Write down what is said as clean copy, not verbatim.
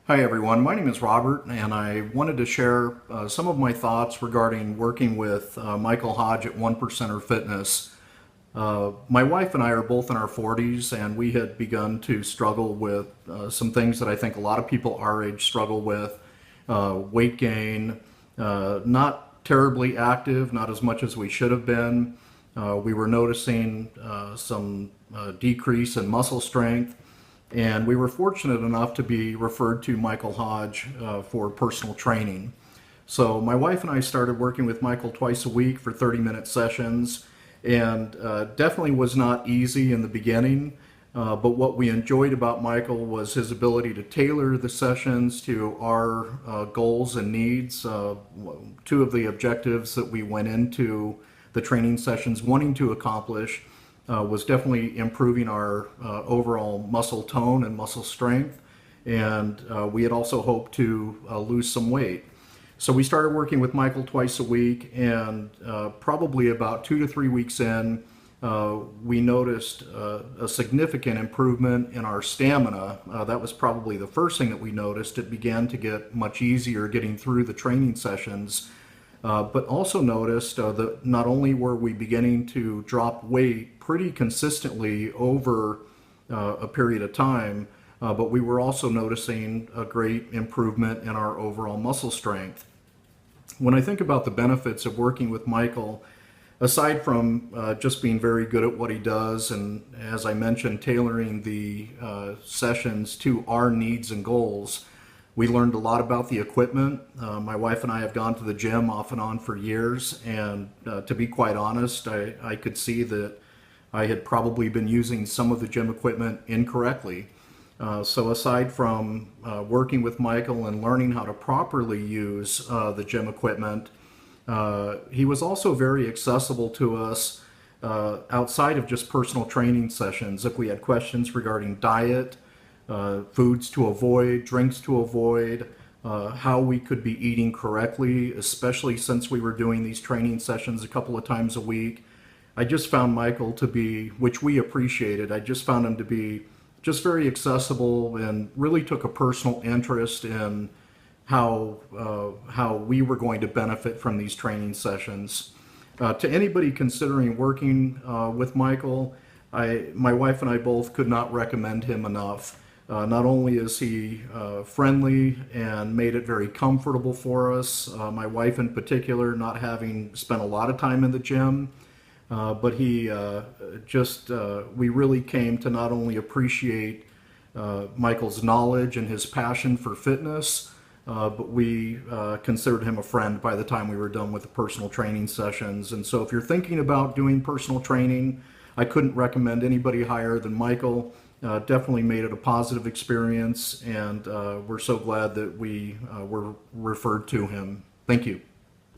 Hi everyone, my name is Robert and I wanted to share some of my thoughts regarding working with Michael Hodge at One Percenter Fitness. My wife and I are both in our 40s and we had begun to struggle with some things that I think a lot of people our age struggle with. Weight gain, not terribly active, not as much as we should have been. We were noticing some decrease in muscle strength. And we were fortunate enough to be referred to Michael Hodge for personal training. So my wife and I started working with Michael twice a week for 30-minute sessions, and definitely was not easy in the beginning. But what we enjoyed about Michael was his ability to tailor the sessions to our goals and needs. Two of the objectives that we went into the training sessions wanting to accomplish was definitely improving our overall muscle tone and muscle strength, and we had also hoped to lose some weight. So we started working with Michael twice a week, and probably about 2 to 3 weeks in, we noticed a significant improvement in our stamina. That was probably the first thing that we noticed. It began to get much easier getting through the training sessions. But also noticed that not only were we beginning to drop weight pretty consistently over a period of time, but we were also noticing a great improvement in our overall muscle strength. When I think about the benefits of working with Michael, aside from just being very good at what he does, and as I mentioned, tailoring the sessions to our needs and goals, we learned a lot about the equipment. My wife and I have gone to the gym off and on for years, and to be quite honest, I could see that I had probably been using some of the gym equipment incorrectly. So aside from working with Michael and learning how to properly use the gym equipment, he was also very accessible to us outside of just personal training sessions. If we had questions regarding diet, foods to avoid, drinks to avoid, how we could be eating correctly, especially since we were doing these training sessions a couple of times a week. I just found Michael to be, which we appreciated, I just found him to be just very accessible and really took a personal interest in how we were going to benefit from these training sessions. To anybody considering working with Michael, my wife and I both could not recommend him enough. Not only is he friendly and made it very comfortable for us, my wife in particular, not having spent a lot of time in the gym, but he we really came to not only appreciate Michael's knowledge and his passion for fitness, but we considered him a friend by the time we were done with the personal training sessions. And so if you're thinking about doing personal training, I couldn't recommend anybody higher than Michael. Definitely made it a positive experience, and we're so glad that we were referred to him. Thank you.